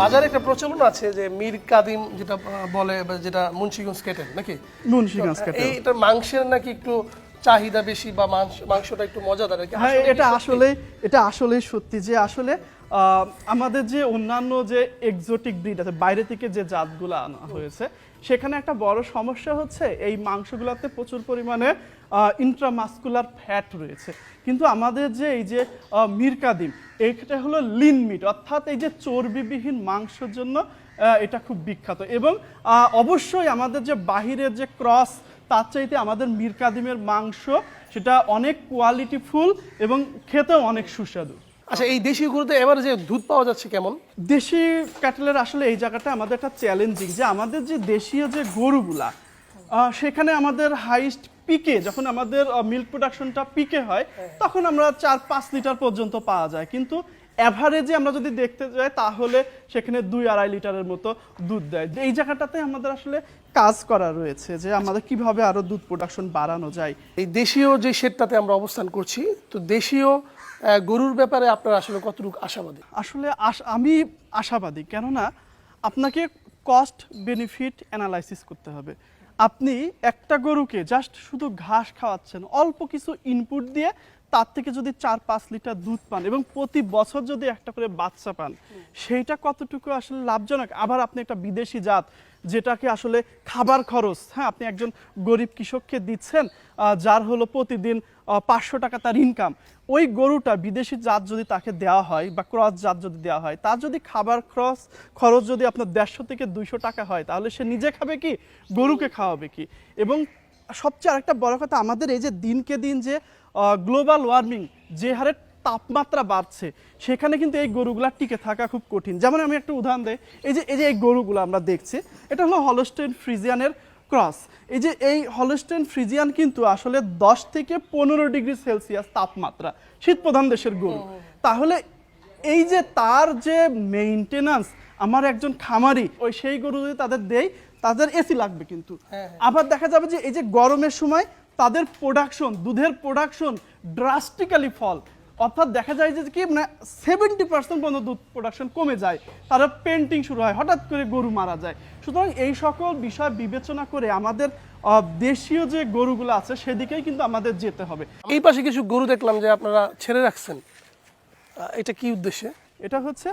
বাজারে একটা প্রচলন আছে যে মীর কাদিম যেটা বলে বা যেটা মুন্সিগঞ্জ ক্যাটেল নাকি মুন্সিগঞ্জ ক্যাটেল, এইটা মাংসের নাকি একটু চাহিদা বেশি বা মাংসটা একটু মজাদার আর কি। হ্যাঁ এটা আসলে সত্যি যে আসলে আমাদের যে অন্যান্য যে এক্সোটিক ব্রিড আছে বাইরে থেকে যে জাতগুলো আনা হয়েছে সেখানে একটা বড় সমস্যা হচ্ছে এই মাংসগুলোতে প্রচুর পরিমাণে ইন্ট্রামাসকুলার ফ্যাট রয়েছে, কিন্তু আমাদের যে এই যে মীর কাদিম এটা হলো লিন মিট, অর্থাৎ এই যে চর্বিবিহীন মাংসের জন্য এটা খুব বিখ্যাত। এবং অবশ্যই আমাদের যে বাহিরের যে ক্রস তার চাইতে আমাদের মীর কাদিমের মাংস সেটা অনেক কোয়ালিটিফুল এবং খেতেও অনেক সুস্বাদু। আচ্ছা, এই দেশি গরুতে এবারে যে দুধ পাওয়া যাচ্ছে কেমন? দেশি ক্যাটেলের আসলে এই জায়গাটা আমাদের একটা চ্যালেঞ্জিং যে আমাদের যে দেশীয় যে গরুগুলা সেখানে আমাদের হাইস্ট পিকে যখন আমাদের মিল্ক প্রোডাকশনটা পিকে হয় তখন আমরা 4-5 লিটার পর্যন্ত পাওয়া যায়, কিন্তু অ্যাভারেজে আমরা যদি দেখতে যাই তাহলে সেখানে 2-2.5 লিটারের মতো দুধ দেয়। এই জায়গাটাতে আমাদের আসলে কাজ করা রয়েছে যে আমাদের কিভাবে আরো দুধ প্রোডাকশন বাড়ানো যায়। এই দেশীয় যে শেডটাতে আমরা অবস্থান করছি, তো দেশীয় গরুর ব্যাপারে আপনারা আসলে কতটুকু আশাবাদী? আসলে আমি আশাবাদী, কেননা আপনাকে কস্ট বেনিফিট অ্যানালাইসিস করতে হবে। আপনি একটা গরুকে জাস্ট শুধু ঘাস খাওয়াচ্ছেন, অল্প কিছু ইনপুট দিয়ে তার থেকে যদি 4-5 লিটার দুধ পান এবং প্রতি বছর যদি একটা করে বাচ্চা পান, সেইটা কতটুকু আসলে লাভজনক। আবার আপনি একটা বিদেশি জাত যেটাকে আসলে খাবার খরচ, হ্যাঁ, আপনি একজন গরিব কৃষককে দিচ্ছেন যার হলো প্রতিদিন 500 টাকা তার ইনকাম, ওই গরুটা বিদেশি জাত যদি তাকে দেওয়া হয় বা ক্রস জাত যদি দেওয়া হয়, তার যদি খাবার খরচ যদি আপনার 150 থেকে 200 টাকা হয়, তাহলে সে নিজে খাবে কি, গরুকে খাওয়াবে কি? এবং সবচেয়ে আরেকটা বড় কথা, আমাদের এই যে দিনকে দিন যে গ্লোবাল ওয়ার্মিং যে হারে তাপমাত্রা বাড়ছে, সেখানে কিন্তু এই গরুগুলা টিকে থাকা খুব কঠিন। যেমন আমি একটা উদাহরণ দেই, এই গরুগুলো আমরা দেখছি, এটা হলো হলস্টেইন ফ্রিজিয়ানের ক্রস। এই হলস্টেইন ফ্রিজিয়ান কিন্তু আসলে 10 থেকে 15 ডিগ্রি সেলসিয়াস তাপমাত্রা, শীত প্রধান দেশের গরু। তাহলে এই যে তার যে মেইনটেনেন্স, আমার একজন খামারি সেই গরু যদি তাদের দেই, তাদের এসি লাগবে, কিন্তু আবার দেখা যাবে যে এই যে গরমের সময় তাদের প্রোডাকশন, দুধের প্রোডাকশন ড্রাস্টিক্যালি ফল, অর্থাৎ দেখা যায় যে কি মানে 70% পর্যন্ত দুধ প্রোডাকশন কমে যায়, তারা পেন্টিং শুরু হয়, হঠাৎ করে গরু মারা যায়। সুতরাং এই সকল বিষয় বিবেচনা করে আমাদের দেশীয় যে গরুগুলো আছে সেদিকেই কিন্তু আমাদের যেতে হবে। এই পাশে কিছু গরু দেখলাম যে আপনারা ছেড়ে রাখছেন, এটা কি উদ্দেশ্যে? এটা হচ্ছে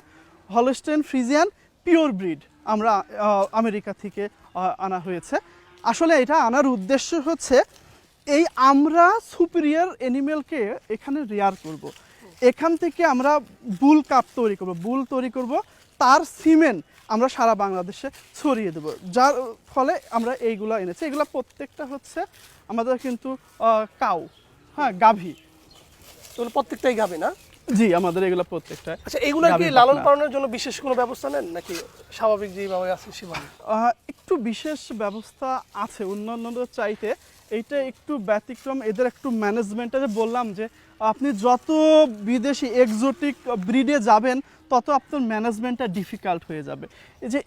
হলস্টেইন ফ্রিজিয়ান পিওর ব্রিড, আমরা আমেরিকা থেকে আনা হয়েছে। আসলে এটা আনার উদ্দেশ্য হচ্ছে এই আমরা সুপিরিয়র অ্যানিমেলকে এখানে রেয়ার করব, এখান থেকে আমরা বুল কাপ তৈরি করব, তার সিমেন্ট আমরা সারা বাংলাদেশে ছড়িয়ে দেব, যার ফলে আমরা এইগুলো এনেছি। এগুলো প্রত্যেকটা হচ্ছে আমাদের কিন্তু কাউ, হ্যাঁ, গাভী। তো প্রত্যেকটাই গাভী না? জি, আমাদের এগুলো প্রত্যেকটা। আচ্ছা, এগুলো কি লালন পালনের জন্য বিশেষ কোনো ব্যবস্থা নেন নাকি স্বাভাবিক যেভাবে আছে সেভাবে? একটু বিশেষ ব্যবস্থা আছে অন্যান্যদের চাইতে, এইটা একটু ব্যতিক্রম। এদের একটু ম্যানেজমেন্টটা যে বললাম যে আপনি যত বিদেশি এক্সোটিক ব্রিডে যাবেন তত আপনার ম্যানেজমেন্টটা ডিফিকাল্ট হয়ে যাবে।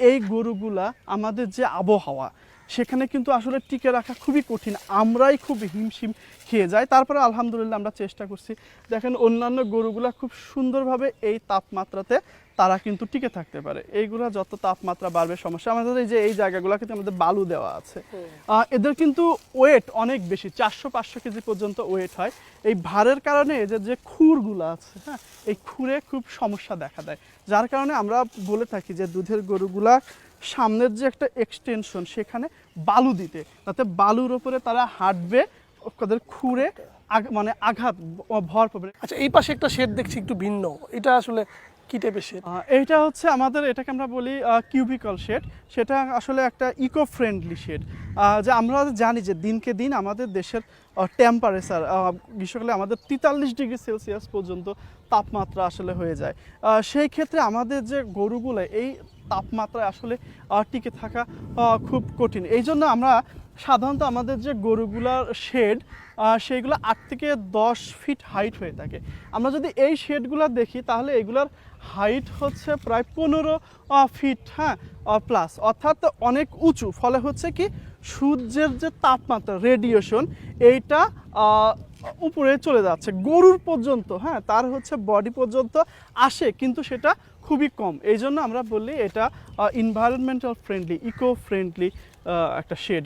এই গরুগুলা আমাদের যে আবহাওয়া সেখানে কিন্তু আসলে টিকে রাখা খুবই কঠিন, আমরাই খুব হিমশিম খেয়ে যাই। তারপরে আলহামদুলিল্লাহ আমরা চেষ্টা করছি, দেখেন অন্যান্য গরুগুলা খুব সুন্দরভাবে এই তাপমাত্রাতে তারা কিন্তু টিকে থাকতে পারে। এইগুলা যত তাপমাত্রা বাড়বে সমস্যা। আমাদের এই জায়গাগুলো কিন্তু আমাদের বালু দেওয়া আছে, এদের কিন্তু ওয়েট অনেক বেশি, 400-500 কেজি পর্যন্ত ওয়েট হয়। এই ভারের কারণে এদের যে খুরগুলো আছে, হ্যাঁ, এই খুরে খুব সমস্যা দেখা দেয়, যার কারণে আমরা বলে থাকি যে দুধের গরুগুলা সামনের যে একটা এক্সটেনশন সেখানে বালু দিতে, যাতে বালুর ওপরে তারা হাঁটবে, ওদের খুরে মানে আঘাত ভর পাবে। আচ্ছা, এই পাশে একটা শেড দেখছি একটু ভিন্ন, এটা আসলে কি টাইপের শেড? এইটা হচ্ছে আমাদের, এটাকে আমরা বলি কিউবিকল শেড। সেটা আসলে একটা ইকো ফ্রেন্ডলি শেড। যে আমরা জানি যে দিনকে দিন আমাদের দেশের টেম্পারেচার গ্রীষ্মকালে আমাদের 43 ডিগ্রি সেলসিয়াস পর্যন্ত তাপমাত্রা আসলে হয়ে যায়। সেই ক্ষেত্রে আমাদের যে গরুগুলো এই তাপমাত্রায় আসলে টিকে থাকা খুব কঠিন। এই জন্য আমরা সাধারণত আমাদের যে গরুগুলার শেড সেইগুলো 8 থেকে 10 ফিট হাইট হয়ে থাকে। আমরা যদি এই শেডগুলো দেখি তাহলে এগুলার হাইট হচ্ছে প্রায় 15 ফিট, হ্যাঁ, প্লাস, অর্থাৎ অনেক উঁচু। ফলে হচ্ছে কি সূর্যের যে তাপমাত্রা রেডিয়েশন এইটা উপরে চলে যাচ্ছে গরুর পর্যন্ত, হ্যাঁ, তার হচ্ছে বডি পর্যন্ত আসে, কিন্তু সেটা খুবই কম। এই জন্য আমরা বলি এটা এনভায়রনমেন্টাল ফ্রেন্ডলি, ইকো ফ্রেন্ডলি একটা শেড।